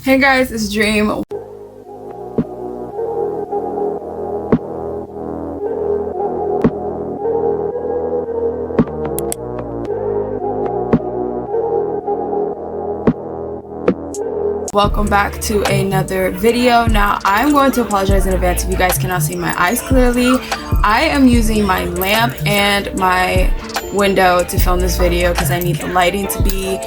Hey guys, it's Dream. Welcome back to another video. Now I'm going to apologize in advance if you guys cannot see my eyes clearly. I am using my lamp and my window to film this video because I need the lighting to be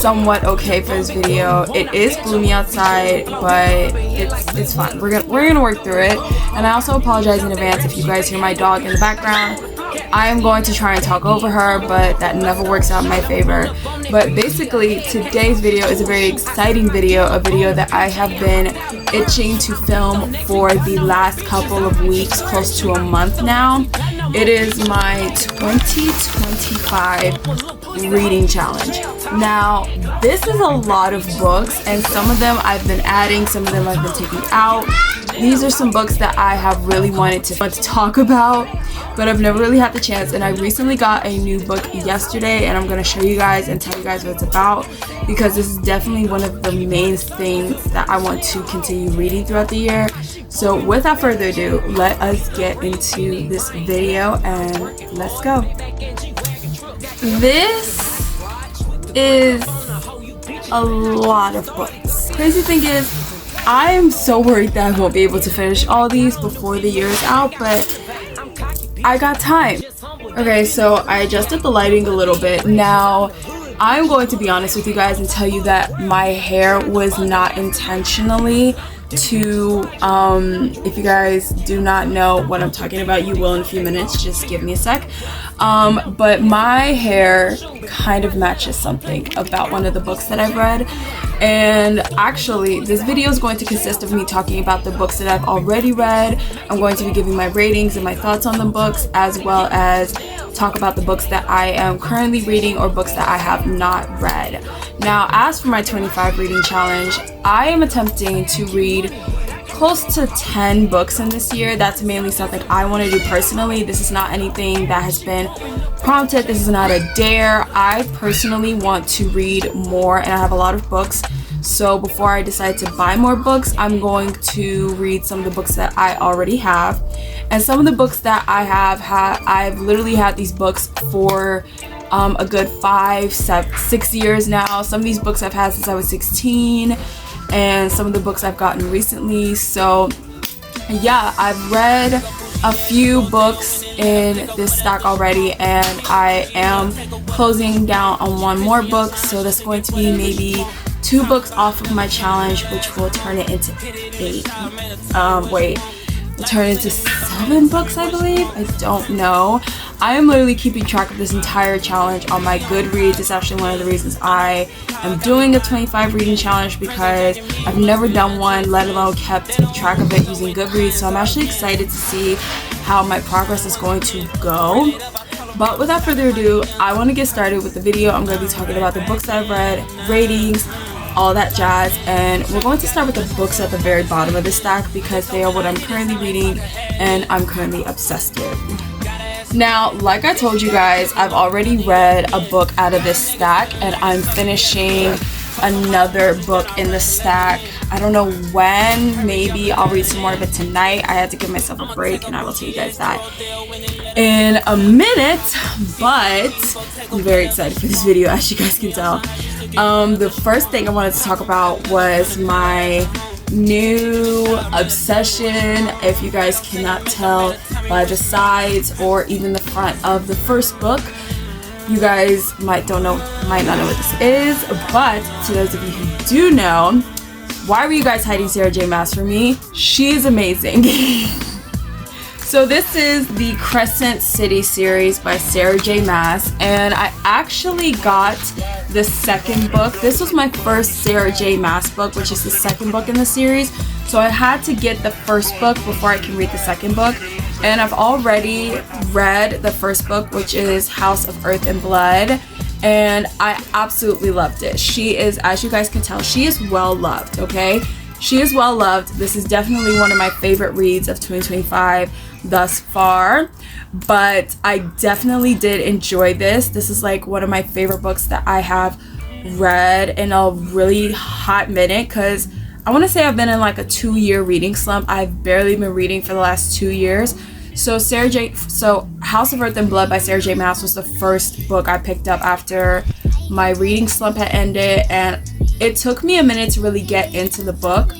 somewhat okay for this video. It is gloomy outside, but it's fine. We're gonna work through it. And I also apologize in advance if you guys hear my dog in the background. I am going to try and talk over her, but that never works out in my favor. But basically, today's video is a very exciting video, a video that I have been itching to film for the last couple of weeks, close to a month now. It is my 2025 reading challenge. Now, this is a lot of books, and some of them I've been adding, some of them I've been taking out. These are some books that I have really wanted to talk about, but I've never really had the chance. And I recently got a new book yesterday, and I'm going to show you guys and tell you guys what it's about, because this is definitely one of the main things that I want to continue reading throughout the year. So without further ado, let us get into this video and let's go. This is a lot of books. Crazy thing is, I am so worried that I won't be able to finish all these before the year is out, but I got time. Okay, so I adjusted the lighting a little bit. Now, I'm going to be honest with you guys and tell you that my hair was not intentionally to, if you guys do not know what I'm talking about, you will in a few minutes, just give me a sec. But my hair kind of matches something about one of the books that I've read. And actually, this video is going to consist of me talking about the books that I've already read. I'm going to be giving my ratings and my thoughts on the books, as well as talk about the books that I am currently reading or books that I have not read. Now, as for my 25 reading challenge, I am attempting to read close to 10 books in this year. That's mainly something I want to do personally. This is not anything that has been prompted. This is not a dare. I personally want to read more, and I have a lot of books. So before I decide to buy more books, I'm going to read some of the books that I already have. And some of the books that I have I've literally had these books for a good 6 years now. Some of these books I've had since I was 16, and some of the books I've gotten recently. So yeah, I've read a few books in this stack already, and I am closing down on one more book, so that's going to be maybe 2 books off of my challenge, which will turn it into 7 books, I believe. I don't know. I am literally keeping track of this entire challenge on my Goodreads. It's actually one of the reasons I am doing a 25 reading challenge, because I've never done one, let alone kept track of it using Goodreads. So I'm actually excited to see how my progress is going to go. But without further ado, I want to get started with the video. I'm going to be talking about the books that I've read, ratings, all that jazz, and we're going to start with the books at the very bottom of the stack, because they are what I'm currently reading and I'm currently obsessed with. Now, like I told you guys, I've already read a book out of this stack, and I'm finishing another book in the stack. I don't know when. Maybe I'll read some more of it tonight. I had to give myself a break, and I will tell you guys that in a minute. But I'm very excited for this video, as you guys can tell. The first thing I wanted to talk about was my new obsession. If you guys cannot tell by the sides or even the front of the first book, you guys might not know what this is. But to those of you who do know, why were you guys hiding Sarah J. Maas from me? She is amazing. So this is the Crescent City series by Sarah J. Maas, and I actually got the second book. This was my first Sarah J. Maas book, which is the second book in the series. So I had to get the first book before I can read the second book. And I've already read the first book, which is House of Earth and Blood, and I absolutely loved it. She is, as you guys can tell, she is well loved, okay? She is well loved. This is definitely one of my favorite reads of 2025 thus far, but I definitely did enjoy this. This is like one of my favorite books that I have read in a really hot minute, because I want to say I've been in like a 2-year reading slump. I've barely been reading for the last 2 years. So House of Earth and Blood by Sarah J Maas was the first book I picked up after my reading slump had ended, and it took me a minute to really get into the book.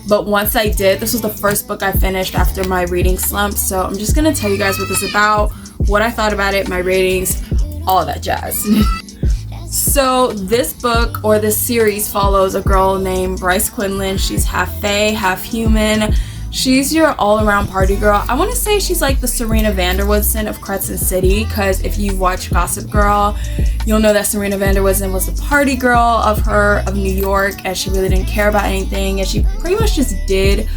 But once I did, this was the first book I finished after my reading slump. So I'm just gonna tell you guys what this is about, what I thought about it, my ratings, all of that jazz. So this book, or this series, follows a girl named Bryce Quinlan. She's half fae, half human. She's your all-around party girl. I want to say she's like the Serena van der Woodsen of Crescent City, because if you watch Gossip Girl, you'll know that Serena van der Woodsen was the party girl of New York, and she really didn't care about anything, and she pretty much just did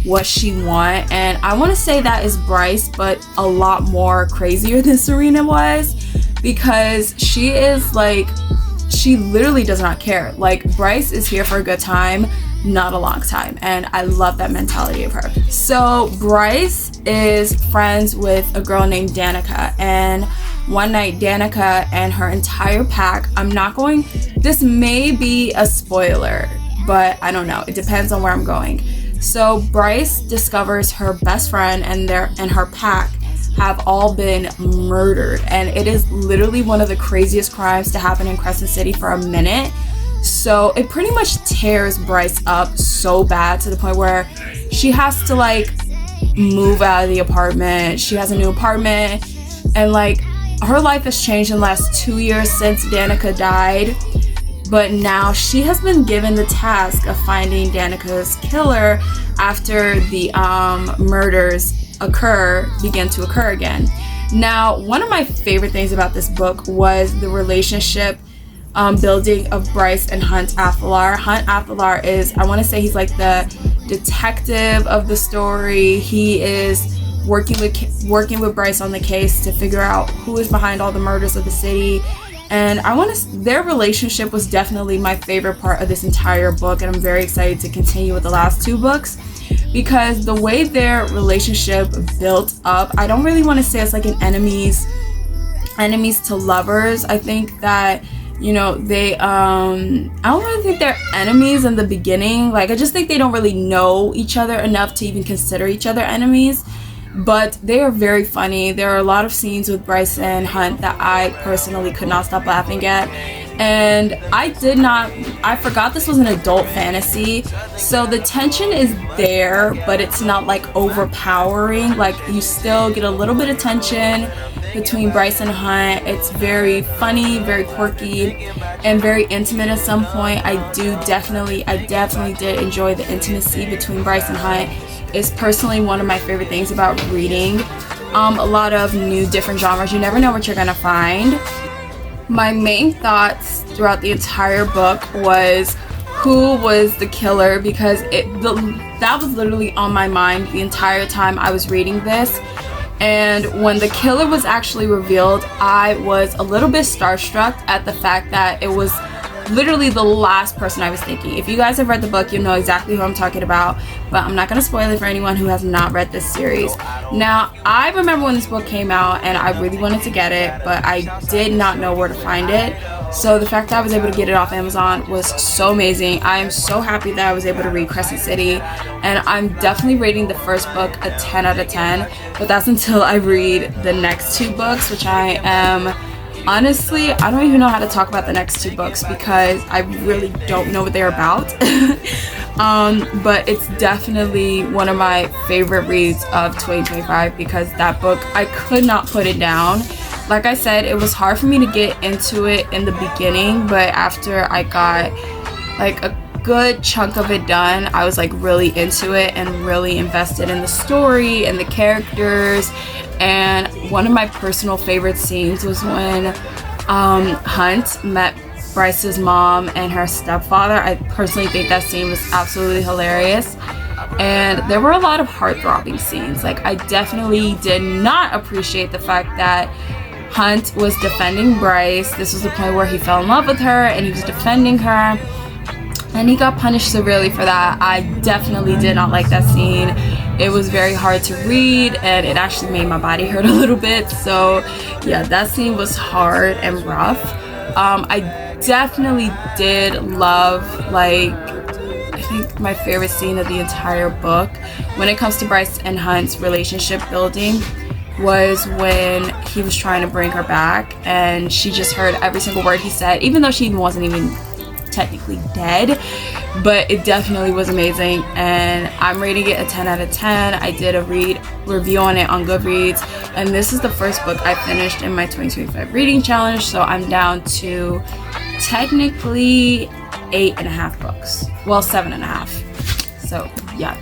what she wanted. And I want to say that is Bryce, but a lot more crazier than Serena was, because she is like, she literally does not care. Like, Bryce is here for a good time, not a long time, and I love that mentality of her. So Bryce is friends with a girl named Danica, and one night Danica and her entire pack, this may be a spoiler, but I don't know, it depends on where I'm going. So Bryce discovers her best friend and her pack have all been murdered, and it is literally one of the craziest crimes to happen in Crescent City for a minute. So it pretty much tears Bryce up so bad, to the point where she has to like move out of the apartment. She has a new apartment, and like her life has changed in the last 2 years since Danica died. But now she has been given the task of finding Danica's killer after the murders begin to occur again. Now, one of my favorite things about this book was the relationship building of Bryce and Hunt Athalar. Hunt Athalar is, I want to say, he's like the detective of the story. He is working with Bryce on the case to figure out who is behind all the murders of the city. And their relationship was definitely my favorite part of this entire book, and I'm very excited to continue with the last 2 books, because the way their relationship built up, I don't really want to say it's like an enemies to lovers. I think that, you know, I don't really think they're enemies in the beginning. Like, I just think they don't really know each other enough to even consider each other enemies. But they are very funny. There are a lot of scenes with Bryce and Hunt that I personally could not stop laughing at. And I forgot this was an adult fantasy. So the tension is there, but it's not like overpowering. Like, you still get a little bit of tension between Bryce and Hunt. It's very funny, very quirky, and very intimate at some point. I definitely did enjoy the intimacy between Bryce and Hunt. It's personally one of my favorite things about reading a lot of new different genres. You never know what you're gonna find. My main thoughts throughout the entire book was who was the killer, because that was literally on my mind the entire time I was reading this. And when the killer was actually revealed, I was a little bit starstruck at the fact that it was literally the last person I was thinking. If you guys have read the book, you'll know exactly who I'm talking about, but I'm not going to spoil it for anyone who has not read this series. Now, I remember when this book came out and I really wanted to get it, but I did not know where to find it. So the fact that I was able to get it off Amazon was so amazing. I am so happy that I was able to read Crescent City, and I'm definitely rating the first book a 10 out of 10, but that's until I read the next 2 books, which I am... Honestly, I don't even know how to talk about the next 2 books because I really don't know what they're about. But it's definitely one of my favorite reads of 2025, because that book, I could not put it down. Like I said, it was hard for me to get into it in the beginning, but after I got like a good chunk of it done, I was like really into it and really invested in the story and the characters. And one of my personal favorite scenes was when Hunt met Bryce's mom and her stepfather. I personally think that scene was absolutely hilarious. And there were a lot of heart-throbbing scenes. Like, I definitely did not appreciate the fact that Hunt was defending Bryce. This was the point where he fell in love with her and he was defending her, and he got punished severely for that. I definitely did not like that scene. It was very hard to read, and it actually made my body hurt a little bit. So yeah, that scene was hard and rough. I definitely did love like I think my favorite scene of the entire book when it comes to Bryce and Hunt's relationship building was when he was trying to bring her back and she just heard every single word he said, even though she wasn't even technically dead. But it definitely was amazing, and I'm rating it a 10 out of 10. I did a review on it on Goodreads, and this is the first book I finished in my 2025 reading challenge, so I'm down to technically 8.5 books. Well, 7.5. So yeah.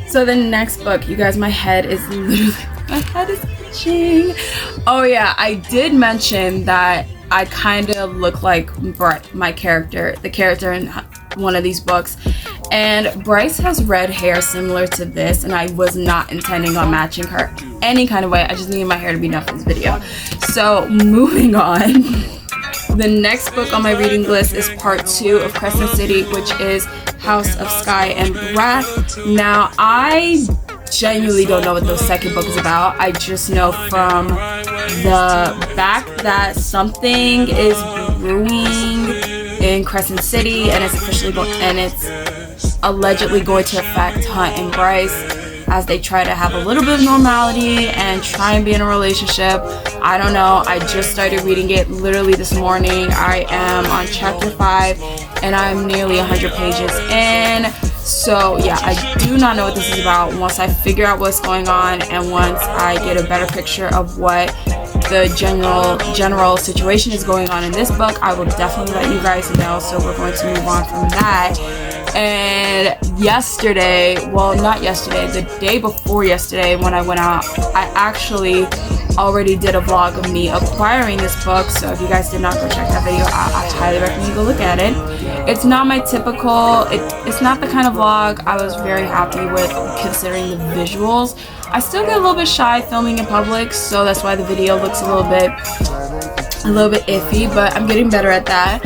So the next book, you guys, my head is itching. Oh yeah, I did mention that I kind of look like the character in one of these books, and Bryce has red hair similar to this, and I was not intending on matching her any kind of way. I just needed my hair to be enough for this video. So moving on. The next book on my reading list is part 2 of Crescent City, which is House of Sky and Breath. Now, I genuinely don't know what the second book is about. I just know from the back that something is brewing in Crescent City, and it's allegedly going to affect Hunt and Bryce as they try to have a little bit of normality and try and be in a relationship. I don't know. I just started reading it literally this morning. I am on chapter 5 and I'm nearly 100 pages in. So yeah, I do not know what this is about. Once I figure out what's going on and once I get a better picture of what the general situation is going on in this book, I will definitely let you guys know. So we're going to move on from that. And the day before yesterday when I went out, I actually already did a vlog of me acquiring this book. So if you guys did not go check that video out, I highly recommend you go look at it. It's not my typical, it's not the kind of vlog I was very happy with considering the visuals. I still get a little bit shy filming in public, so that's why the video looks a little bit iffy, but I'm getting better at that.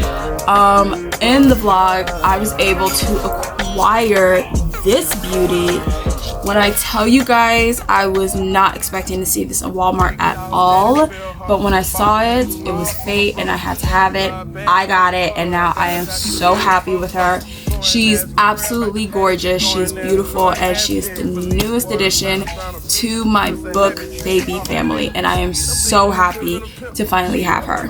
In the vlog, I was able to acquire this beauty. When I tell you guys, I was not expecting to see this in Walmart at all, but when I saw it, it was fate and I had to have it. I got it, and now I am so happy with her. She's absolutely gorgeous, she's beautiful, and she is the newest addition to my book baby family, and I am so happy to finally have her.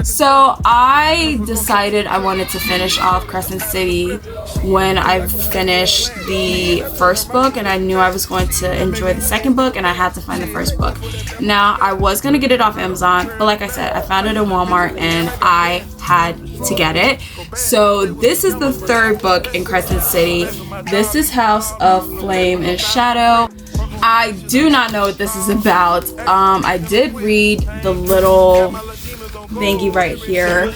So I decided I wanted to finish off Crescent City when I finished the first book, and I knew I was going to enjoy the second book, and I had to find the first book. Now, I was going to get it off Amazon, but like I said, I found it in Walmart and I had to get it. So this is the third book in Crescent City. This is House of Flame and Shadow. I do not know what this is about. I did read the little thingy right here,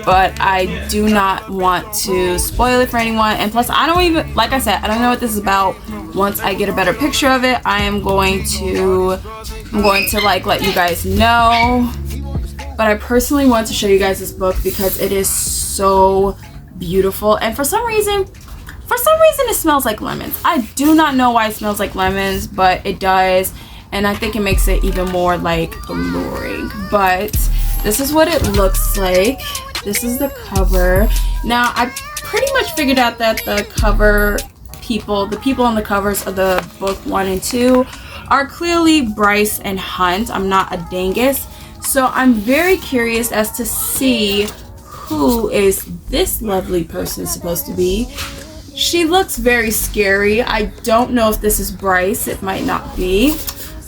but I do not want to spoil it for anyone, and plus I don't even, like I said, I don't know what this is about. Once I get a better picture of it, I'm going to like let you guys know. But I personally want to show you guys this book because it is so beautiful, and for some reason it smells like lemons. I do not know why it smells like lemons, but it does, and I think it makes it even more like alluring. But this is what it looks like. This is the cover. Now, I pretty much figured out that the people on the covers of the book 1 and 2 are clearly Bryce and Hunt. I'm not a dingus. So I'm very curious as to see who is this lovely person supposed to be. She looks very scary. I don't know if this is Bryce. It might not be.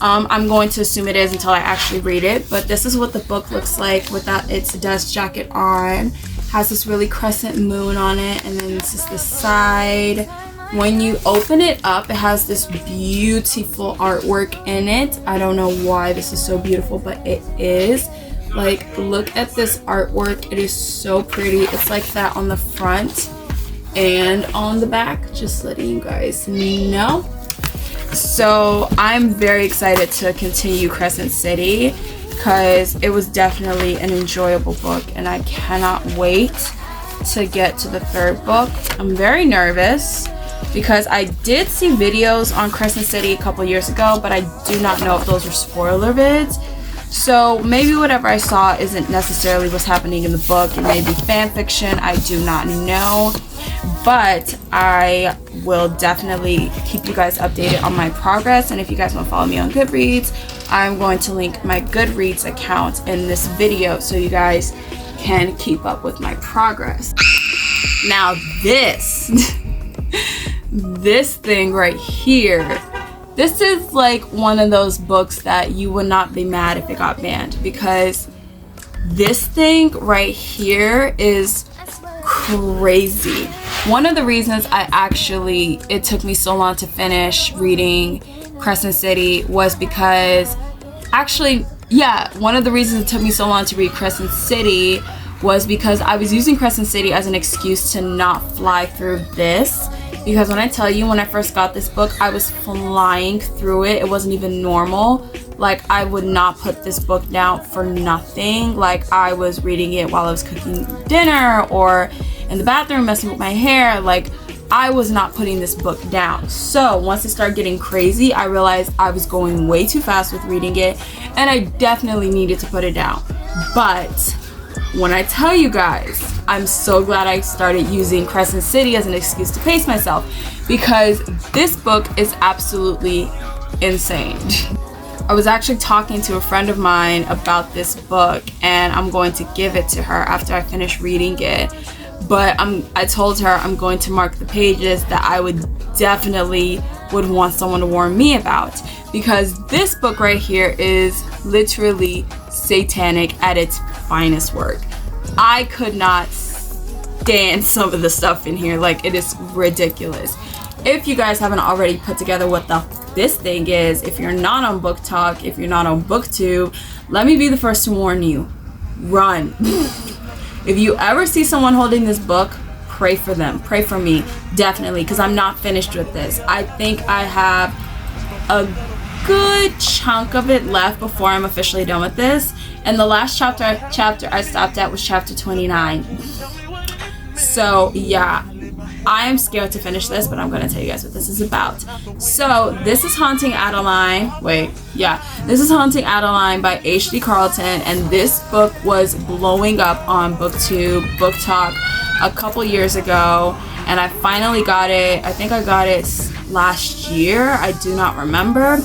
I'm going to assume it is until I actually read it. But this is what the book looks like without its dust jacket on. Has this really crescent moon on it, and then this is the side. When you open it up, it has this beautiful artwork in it. I don't know why this is so beautiful, but it is. Like, look at this artwork. It is so pretty. It's like that on the front and on the back. Just letting you guys know. So I'm very excited to continue Crescent City because it was definitely an enjoyable book, and I cannot wait to get to the third book. I'm very nervous because I did see videos on Crescent City a couple years ago, but I do not know if those were spoiler vids. So maybe whatever I saw isn't necessarily what's happening in the book. It may be fan fiction. I do not know. but I will definitely keep you guys updated on my progress. And if you guys want to follow me on Goodreads, I'm going to link my Goodreads account in this video so you guys can keep up with my progress. Now this this thing right here, this is like one of those books that you would not be mad if it got banned, because this thing right here is crazy. One of the reasons it took me so long to finish reading Crescent City was because, one of the reasons it took me so long to read Crescent City was because I was using Crescent City as an excuse to not fly through this. Because when I tell you, when I first got this book, I was flying through it. It wasn't even normal. Like, I would not put this book down for nothing. Like, I was reading it while I was cooking dinner or in the bathroom messing with my hair. Like, I was not putting this book down. So once it started getting crazy, I realized I was going way too fast with reading it, and I definitely needed to put it down. But when I tell you guys, I'm so glad I started using Crescent City as an excuse to pace myself, because this book is absolutely insane. I was actually talking to a friend of mine about this book, and I'm going to give it to her after I finish reading it. But I told her I'm going to mark the pages that I would want someone to warn me about, because this book right here is literally satanic at its finest work. I could not stand some of the stuff in here. Like, it is ridiculous. If you guys haven't already put together what this thing is, if you're not on Book Talk, if you're not on BookTube, let me be the first to warn you. Run. If you ever see someone holding this book, pray for them. Pray for me, definitely, because I'm not finished with this. I think I have a good chunk of it left before I'm officially done with this. And the last chapter I stopped at was chapter 29. So yeah, I am scared to finish this, but I'm going to tell you guys what this is about. So this is Haunting Adeline. This is Haunting Adeline by H.D. Carlton, and this book was blowing up on BookTube, Book Talk a couple years ago, and I finally got it. I think I got it last year. I do not remember.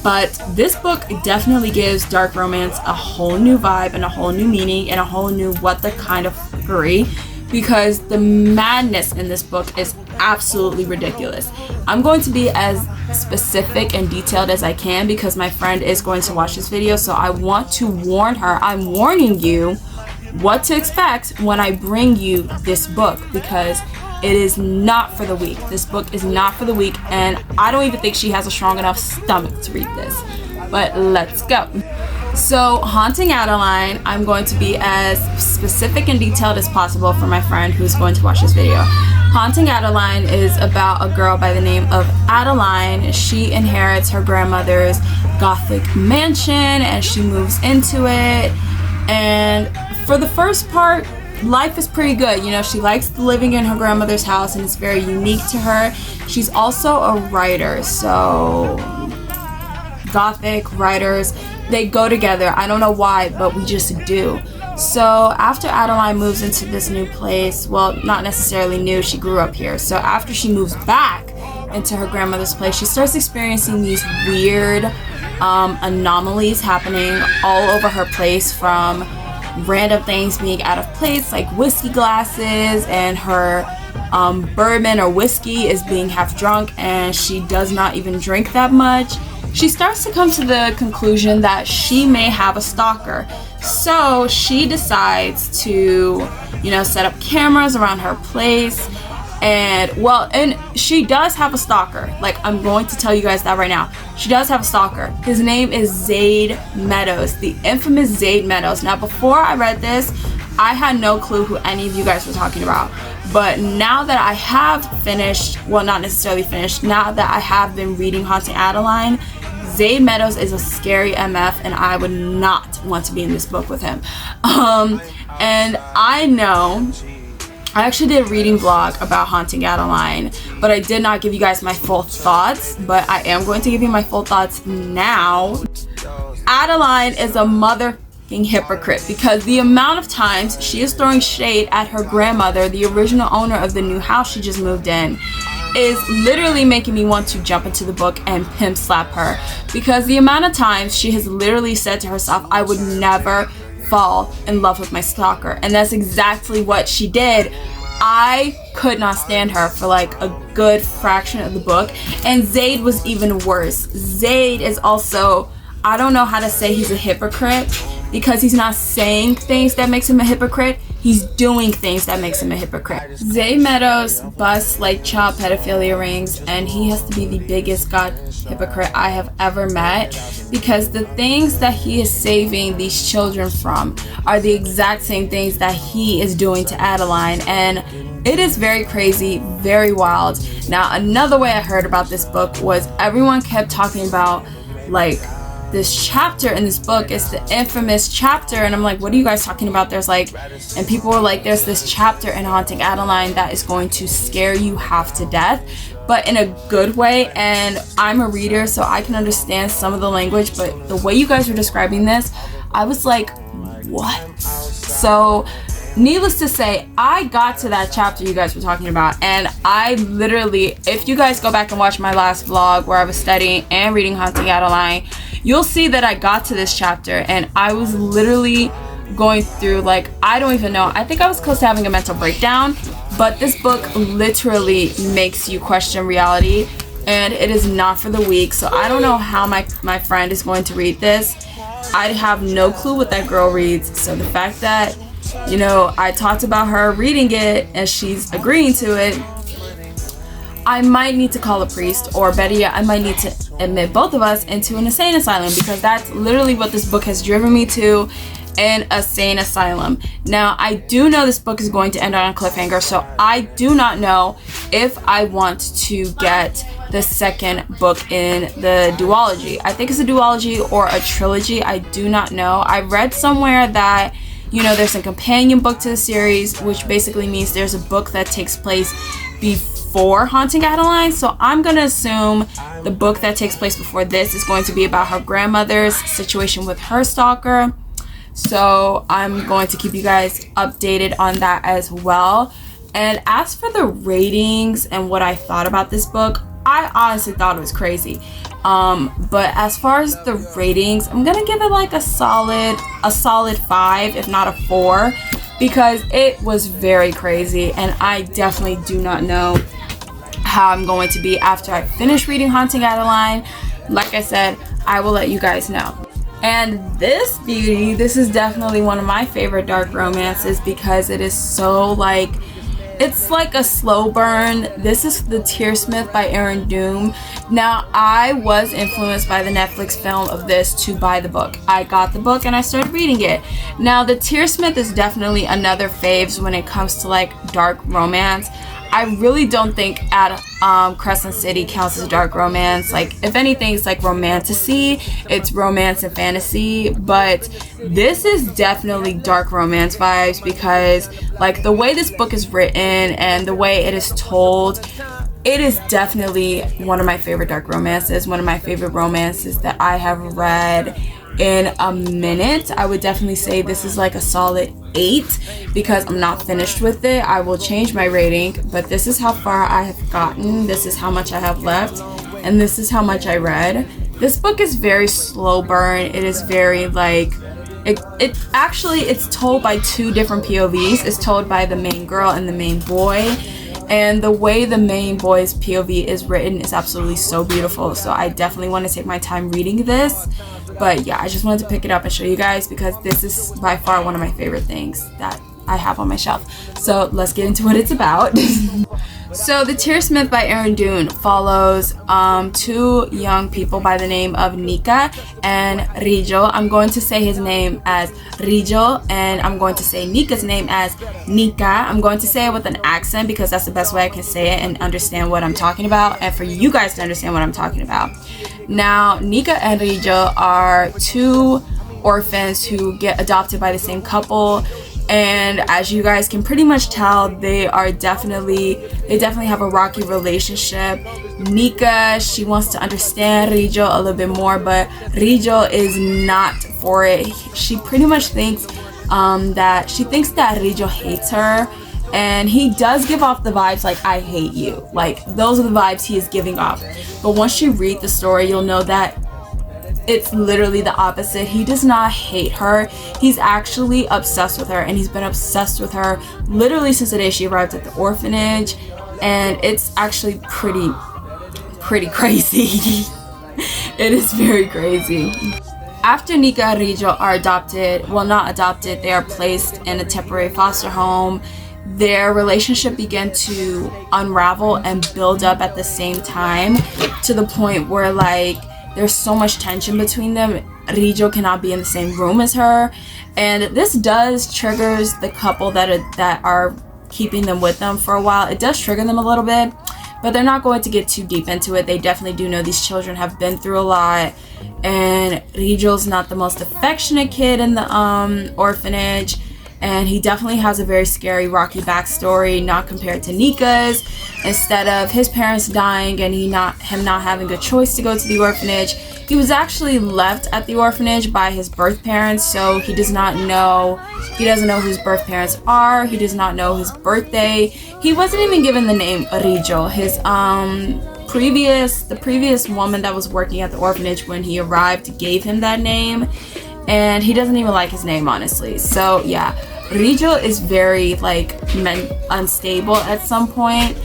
But this book definitely gives dark romance a whole new vibe and a whole new meaning and a whole new what the kind of fuckery, because the madness in this book is absolutely ridiculous. I'm going to be as specific and detailed as I can because my friend is going to watch this video, so I want to warn her. I'm warning you what to expect when I bring you this book, because it is not for the weak. This book is not for the weak, and I don't even think she has a strong enough stomach to read this. But let's go. So, Haunting Adeline, I'm going to be as specific and detailed as possible for my friend who's going to watch this video. Haunting Adeline is about a girl by the name of Adeline. She inherits her grandmother's Gothic mansion, and she moves into it. And for the first part, life is pretty good. You know, she likes living in her grandmother's house, and it's very unique to her. She's also a writer, so Gothic writers, they go together. I don't know why, but we just do. So after Adeline moves into this new place, well, not necessarily new, she grew up here. So after she moves back into her grandmother's place, she starts experiencing these weird anomalies happening all over her place, from random things being out of place, like whiskey glasses, and her bourbon or whiskey is being half drunk, and she does not even drink that much. She starts to come to the conclusion that she may have a stalker. So she decides to, set up cameras around her place. And she does have a stalker. Like, I'm going to tell you guys that right now. She does have a stalker. His name is Zade Meadows, the infamous Zade Meadows. Now, before I read this, I had no clue who any of you guys were talking about. But now that I have finished, well, not necessarily finished, now that I have been reading Haunting Adeline, Zade Meadows is a scary MF, and I would not want to be in this book with him. And I know, I actually did a reading vlog about Haunting Adeline, but I did not give you guys my full thoughts, but I am going to give you my full thoughts now. Adeline is a mother fucking hypocrite, because the amount of times she is throwing shade at her grandmother, the original owner of the new house she just moved in, is literally making me want to jump into the book and pimp slap her, because the amount of times she has literally said to herself, I would never fall in love with my stalker, and that's exactly what she did. I could not stand her for like a good fraction of the book. And Zaid was even worse. Zaid is also, I don't know how to say he's a hypocrite, because he's not saying things that makes him a hypocrite. He's doing things that makes him a hypocrite. Zaid Meadows busts like child pedophilia rings, and he has to be the biggest god hypocrite I have ever met, because the things that he is saving these children from are the exact same things that he is doing to Adeline, and it is very crazy, very wild. Now, another way I heard about this book was everyone kept talking about like this chapter in this book is the infamous chapter, and I'm like, what are you guys talking about? There's like, and people were like, there's this chapter in Haunting Adeline that is going to scare you half to death, but in a good way. And I'm a reader, so I can understand some of the language, but the way you guys were describing this, I was like, what? So needless to say, I got to that chapter you guys were talking about, and I literally, if you guys go back and watch my last vlog where I was studying and reading Haunting Adeline, you'll see that I got to this chapter and I was literally going through, like, I don't even know, I think I was close to having a mental breakdown. But this book literally makes you question reality, and it is not for the weak. So I don't know how my friend is going to read this. I have no clue what that girl reads, so the fact that, you know, I talked about her reading it and she's agreeing to it, I might need to call a priest, or better yet, I might need to admit both of us into an insane asylum, because that's literally what this book has driven me to, an insane asylum. Now, I do know this book is going to end on a cliffhanger, so I do not know if I want to get the second book in the duology. I think it's a duology or a trilogy, I do not know. I read somewhere that, you know, there's a companion book to the series, which basically means there's a book that takes place before Haunting Adeline. So I'm gonna assume the book that takes place before this is going to be about her grandmother's situation with her stalker. So I'm going to keep you guys updated on that as well. And as for the ratings and what I thought about this book, I honestly thought it was crazy. But as far as the ratings, I'm gonna give it like a solid 5, if not a 4, because it was very crazy, and I definitely do not know how I'm going to be after I finish reading Haunting Adeline. Like I said, I will let you guys know. And this beauty, this is definitely one of my favorite dark romances, because it is so like, it's like a slow burn. This is The Tearsmith by Aaron Doom. Now, I was influenced by the Netflix film of this to buy the book. I got the book and I started reading it. Now, The Tearsmith is definitely another faves when it comes to like dark romance. I really don't think Crescent City counts as dark romance. Like, if anything, it's like romantasy. It's romance and fantasy, but this is definitely dark romance vibes, because like the way this book is written and the way it is told, it is definitely one of my favorite dark romances, one of my favorite romances that I have read in a minute. I would definitely say this is like a solid 8, because I'm not finished with it. I will change my rating, but this is how far I have gotten, this is how much I have left, and this is how much I read. This book is very slow burn. It is very like, it actually, it's told by 2 different POVs. It's told by the main girl and the main boy, and the way the main boy's POV is written is absolutely so beautiful. So I definitely want to take my time reading this. But yeah, I just wanted to pick it up and show you guys, because this is by far one of my favorite things that I have on my shelf. So let's get into what it's about. So The Tearsmith by Aaron Doon follows 2 young people by the name of Nika and Rijo. I'm going to say his name as Rijo, and I'm going to say Nika's name as Nika. I'm going to say it with an accent, because that's the best way I can say it and understand what I'm talking about, and for you guys to understand what I'm talking about. Now, Nika and Rijo are 2 orphans who get adopted by the same couple, And as you guys can pretty much tell, they definitely have a rocky relationship. Nika, she wants to understand Rijo a little bit more, but Rijo is not for it. She pretty much thinks that Rijo hates her, and he does give off the vibes like, I hate you. Like, those are the vibes he is giving off. But once you read the story, you'll know that it's literally the opposite. He does not hate her. He's actually obsessed with her, and he's been obsessed with her literally since the day she arrived at the orphanage, and it's actually pretty crazy. It is very crazy. After Nika and Rijo are adopted, well, not adopted, they are placed in a temporary foster home. Their relationship began to unravel and build up at the same time, to the point where, like, there's so much tension between them. Rijo cannot be in the same room as her, and this triggers the couple that are keeping them with them for a while. It does trigger them a little bit, but they're not going to get too deep into it. They definitely do know these children have been through a lot, and Rijo's not the most affectionate kid in the orphanage, and he definitely has a very scary, rocky backstory, not compared to Nika's. Instead of his parents dying and him not having a choice to go to the orphanage, he was actually left at the orphanage by his birth parents, so he doesn't know who his birth parents are. He does not know his birthday. He wasn't even given the name Rijo. His the previous woman that was working at the orphanage when he arrived gave him that name, and he doesn't even like his name, honestly. So yeah, Rijo is very unstable at some point,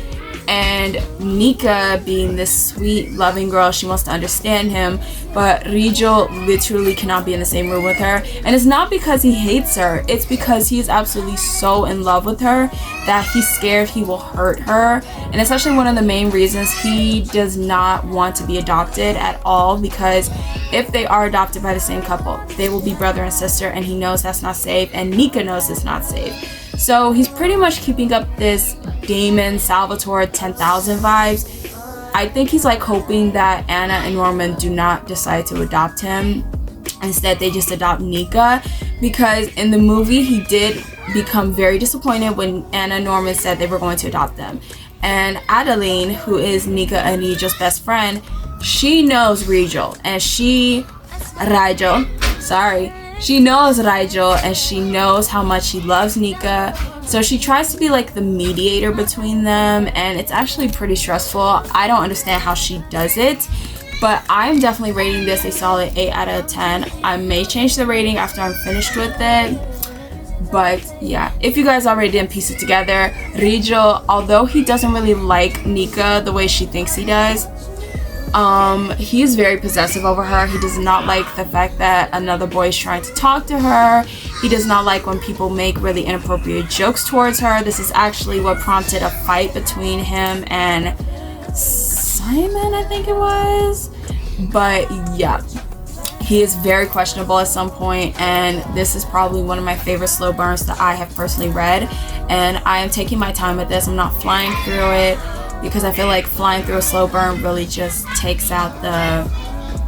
and Nika, being this sweet, loving girl, she wants to understand him, but Rijo literally cannot be in the same room with her. And it's not because he hates her, it's because he is absolutely so in love with her that he's scared he will hurt her. And it's actually one of the main reasons he does not want to be adopted at all, because if they are adopted by the same couple, they will be brother and sister, and he knows that's not safe, and Nika knows it's not safe. So he's pretty much keeping up this Damon Salvatore 10,000 vibes. I think he's hoping that Anna and Norman do not decide to adopt him. Instead, they just adopt Nika, because in the movie he did become very disappointed when Anna and Norman said they were going to adopt them. And Adeline, who is Nika and Rijo's best friend, she knows Rijo, and she knows Rijo, and she knows how much he loves Nika. So she tries to be the mediator between them, and it's actually pretty stressful. I don't understand how she does it, but I'm definitely rating this a solid 8 out of 10. I may change the rating after I'm finished with it. But yeah, if you guys already didn't piece it together, Rijo, although he doesn't really like Nika the way she thinks he does, he is very possessive over her. He does not like the fact that another boy is trying to talk to her. He does not like when people make really inappropriate jokes towards her. This is actually what prompted a fight between him and Simon, I think it was. But yeah, he is very questionable at some point, and this is probably one of my favorite slow burns that I have personally read, and I am taking my time with this. I'm not flying through it, because I feel like flying through a slow burn really just takes out the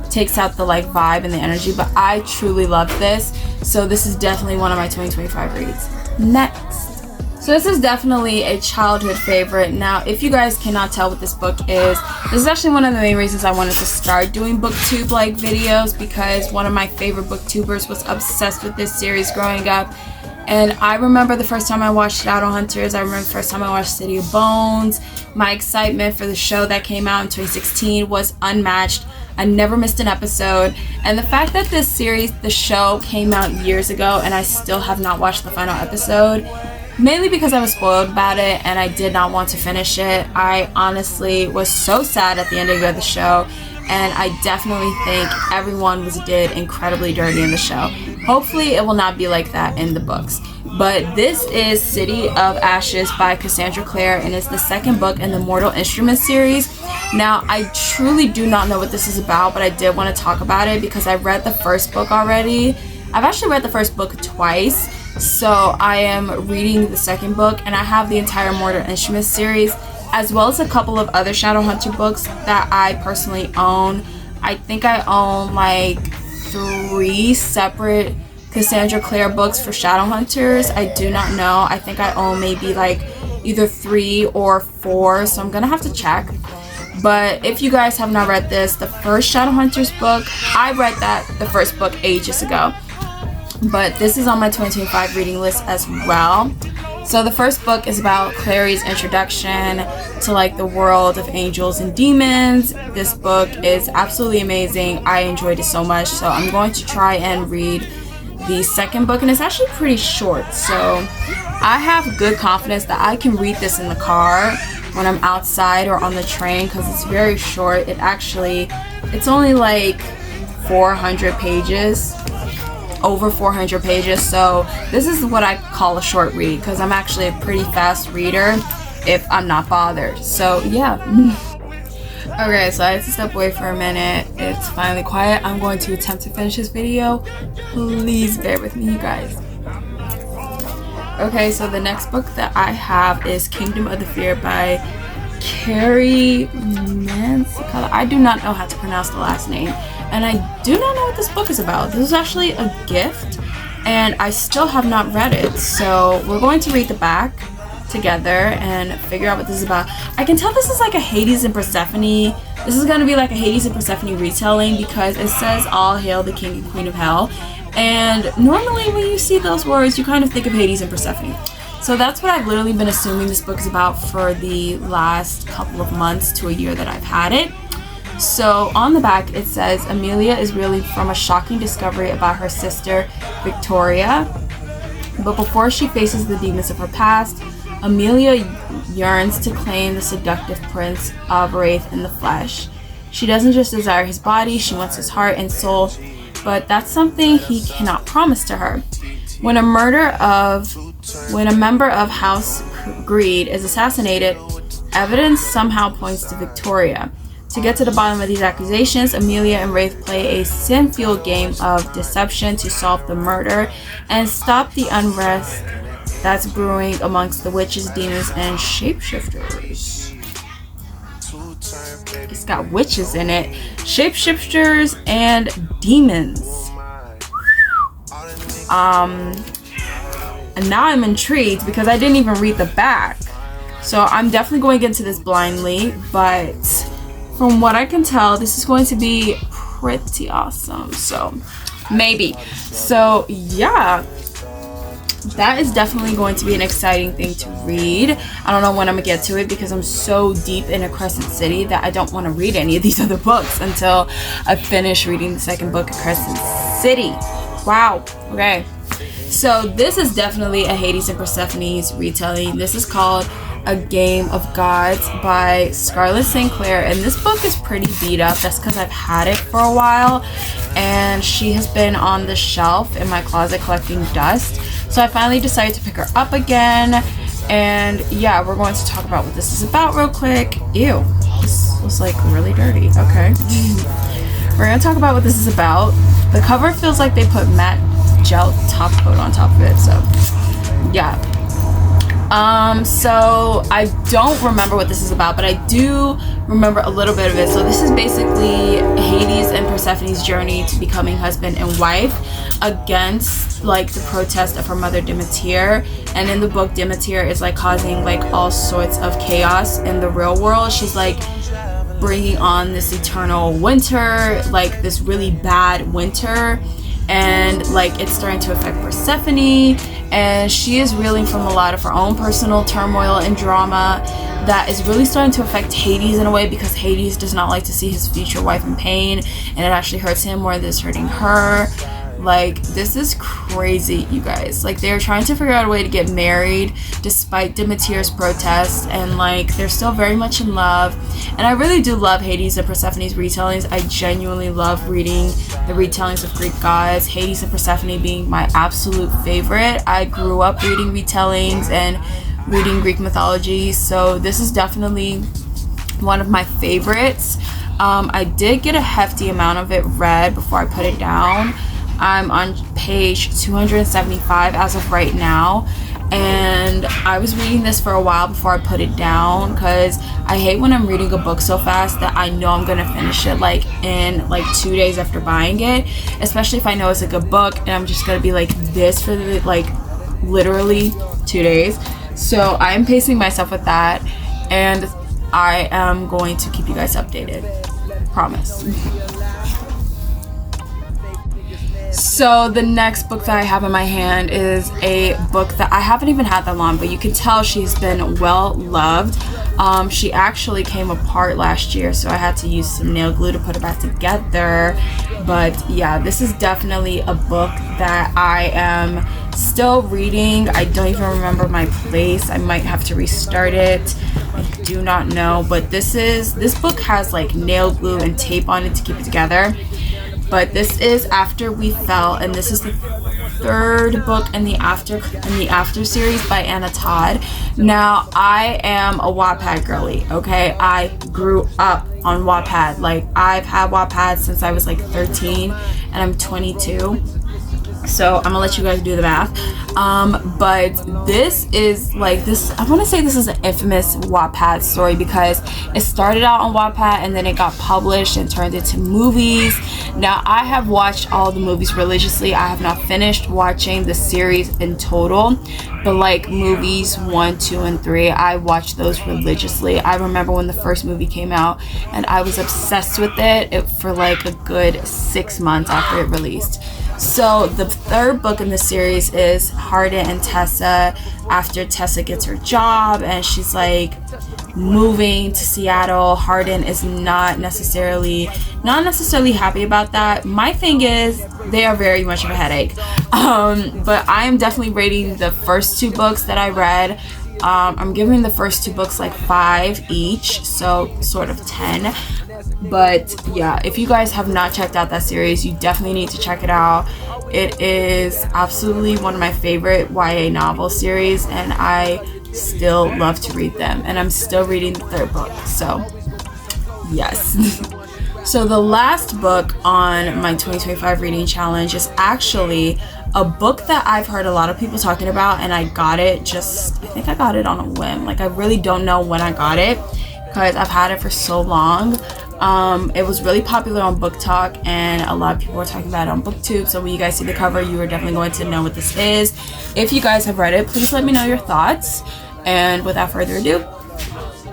vibe and the energy. But I truly love this, so this is definitely one of my 2025 reads. Next, so this is definitely a childhood favorite. Now, if you guys cannot tell what this book is, this is actually one of the main reasons I wanted to start doing booktube videos, because one of my favorite booktubers was obsessed with this series growing up. And I remember the first time I watched Shadowhunters. I remember the first time I watched City of Bones. My excitement for the show that came out in 2016 was unmatched. I never missed an episode. And the fact that this series, the show, came out years ago and I still have not watched the final episode, mainly because I was spoiled about it and I did not want to finish it. I honestly was so sad at the ending of the show, and I definitely think everyone did incredibly dirty in the show. Hopefully it will not be like that in the books. But this is City of Ashes by Cassandra Clare, and it's the second book in the Mortal Instruments series. Now, I truly do not know what this is about, but I did want to talk about it because I read the first book already. I've actually read the first book twice, so I am reading the second book, and I have the entire Mortal Instruments series, as well as a couple of other Shadowhunter books that I personally own. I think I own 3 separate Cassandra Clare books for Shadowhunters. I do not know. I think I own maybe like either 3 or 4, so I'm gonna have to check. But if you guys have not read this, the first Shadowhunters book, I read the first book ages ago. But this is on my 2025 reading list as well. So the first book is about Clary's introduction to like the world of angels and demons. This book is absolutely amazing. I enjoyed it so much. So I'm going to try and read the second book, and it's actually pretty short. So I have good confidence that I can read this in the car when I'm outside or on the train because it's very short. It's only like 400 pages. Over 400 pages, so this is what I call a short read because I'm actually a pretty fast reader if I'm not bothered. So yeah. Okay, so I had to step away for a minute. It's finally quiet. I'm going to attempt to finish this video. Please bear with me, you guys. Okay, so the next book that I have is Kingdom of the Fear by Carrie Mansicala. I do not know how to pronounce the last name. And I do not know what this book is about. This is actually a gift, and I still have not read it. So we're going to read the back together and figure out what this is about. I can tell this is like a Hades and Persephone. This is going to be like a Hades and Persephone retelling because it says, "All hail the King and Queen of Hell." And normally when you see those words, you kind of think of Hades and Persephone. So that's what I've literally been assuming this book is about for the last couple of months to a year that I've had it. So on the back it says, Amelia is reeling from a shocking discovery about her sister Victoria. But before she faces the demons of her past, Amelia yearns to claim the seductive prince of Wraith in the flesh. She doesn't just desire his body, she wants his heart and soul, but that's something he cannot promise to her. When a member of House Greed is assassinated, evidence somehow points to Victoria. To get to the bottom of these accusations, Amelia and Wraith play a sin-fueled game of deception to solve the murder and stop the unrest that's brewing amongst the witches, demons, and shapeshifters. It's got witches in it, shapeshifters, and demons. And now I'm intrigued because I didn't even read the back. So I'm definitely going into this blindly, but from what I can tell, this is going to be pretty awesome. So maybe. So yeah, that is definitely going to be an exciting thing to read. I don't know when I'm gonna get to it because I'm so deep into Crescent City that I don't want to read any of these other books until I finish reading the second book of Crescent City. Wow. Okay. So this is definitely a Hades and Persephone's retelling. This is called A Game of Gods by Scarlett St. Clair, and this book is pretty beat up. That's because I've had it for a while and she has been on the shelf in my closet collecting dust. So I finally decided to pick her up again, and yeah, we're going to talk about what this is about real quick. Ew, this was like really dirty. Okay. We're going to talk about what this is about. The cover feels like they put matte gel top coat on top of it, so yeah. So I don't remember what this is about, but I do remember a little bit of it. So this is basically Hades and Persephone's journey to becoming husband and wife against like the protest of her mother Demeter. And in the book, Demeter is like causing like all sorts of chaos in the real world. She's like bringing on this eternal winter, like this really bad winter, and like it's starting to affect Persephone, and she is reeling from a lot of her own personal turmoil and drama that is really starting to affect Hades in a way, because Hades does not like to see his future wife in pain, and it actually hurts him more than it's hurting her. Like, this is crazy, you guys. Like, they're trying to figure out a way to get married despite Demeter's protests, and like they're still very much in love. And I really do love Hades and Persephone's retellings. I genuinely love reading the retellings of Greek gods, Hades and Persephone being my absolute favorite. I grew up reading retellings and reading Greek mythology, so this is definitely one of my favorites. I did get a hefty amount of it read before I put it down. I'm on page 275 as of right now, and I was reading this for a while before I put it down, because I hate when I'm reading a book so fast that I know I'm gonna finish it like in like 2 days after buying it, especially if I know it's a good book and I'm just gonna be like this for the, like literally 2 days. So I am pacing myself with that, and I am going to keep you guys updated, promise. So the next book that I have in my hand is a book that I haven't even had that long, but you can tell she's been well loved. She actually came apart last year, so I had to use some nail glue to put it back together. But yeah, this is definitely a book that I am still reading. I don't even remember my place. I might have to restart it. I do not know, but this book has like nail glue and tape on it to keep it together. But this is After We Fell, and this is the third book in the After series by Anna Todd. Now, I am a Wattpad girly, okay? I grew up on Wattpad. Like, I've had Wattpad since I was like 13, and I'm 22. So I'm gonna let you guys do the math. But this is like this. I want to say this is an infamous Wattpad story because it started out on Wattpad and then it got published and turned into movies. Now I have watched all the movies religiously. I have not finished watching the series in total, but like movies 1, 2, and 3, I watched those religiously. I remember when the first movie came out and I was obsessed with it for like a good 6 months after it released. So the third book in the series is Hardin and Tessa after Tessa gets her job and she's like moving to Seattle. Hardin is not necessarily happy about that. My thing is they are very much of a headache. But I am definitely rating the first 2 books that I read. I'm giving the first 2 books like 5 each, so sort of 10. But yeah, if you guys have not checked out that series, you definitely need to check it out. It is absolutely one of my favorite YA novel series, and I still love to read them, and I'm still reading the 3rd book, so yes. So the last book on my 2025 reading challenge is actually a book that I've heard a lot of people talking about, and I think I got it on a whim. Like, I really don't know when I got it because I've had it for so long. It was really popular on Book Talk, and a lot of people were talking about it on BookTube, so when you guys see the cover, you are definitely going to know what this is. If you guys have read it, please let me know your thoughts, and without further ado,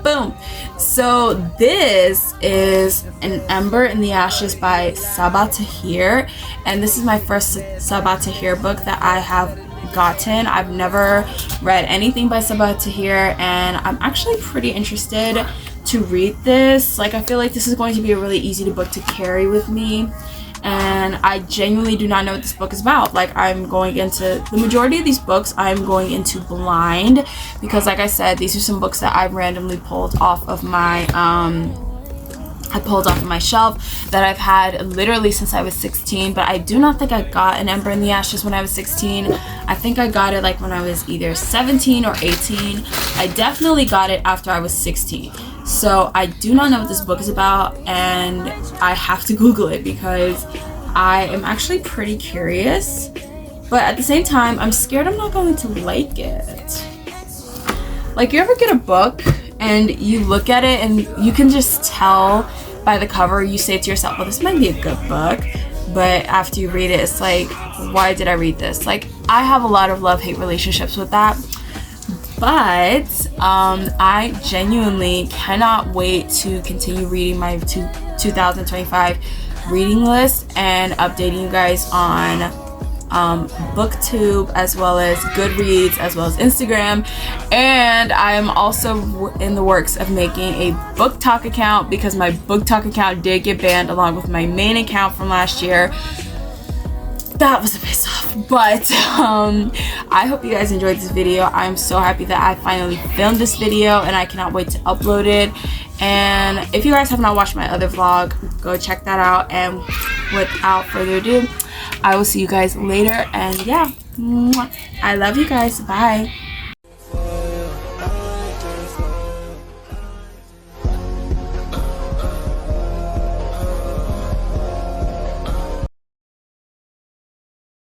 boom! So this is An Ember in the Ashes by Sabaa Tahir, and this is my first Sabaa Tahir book that I have gotten. I've never read anything by Sabaa Tahir, and I'm actually pretty interested to read this. Like, I feel like this is going to be a really easy book to carry with me, and I genuinely do not know what this book is about. Like, I'm going into the majority of these books I'm going into blind because, like I said, these are some books that I randomly pulled off of my shelf that I've had literally since I was 16, but I do not think I got An Ember in the Ashes when I was 16. I think I got it like when I was either 17 or 18. I definitely got it after I was 16. So I do not know what this book is about, and I have to Google it because I am actually pretty curious, but at the same time, I'm scared I'm not going to like it. Like, you ever get a book and you look at it and you can just tell by the cover, you say to yourself, well, this might be a good book, but after you read it, it's like, why did I read this? Like, I have a lot of love-hate relationships with that, but I genuinely cannot wait to continue reading my 2025 reading list and updating you guys on BookTube as well as Goodreads as well as Instagram. And I am also in the works of making a Book Talk account because my Book Talk account did get banned along with my main account from last year. That was a piss off, but I hope you guys enjoyed this video. I'm so happy that I finally filmed this video and I cannot wait to upload it. And if you guys have not watched my other vlog, go check that out. And without further ado, I will see you guys later, and yeah, I love you guys. Bye.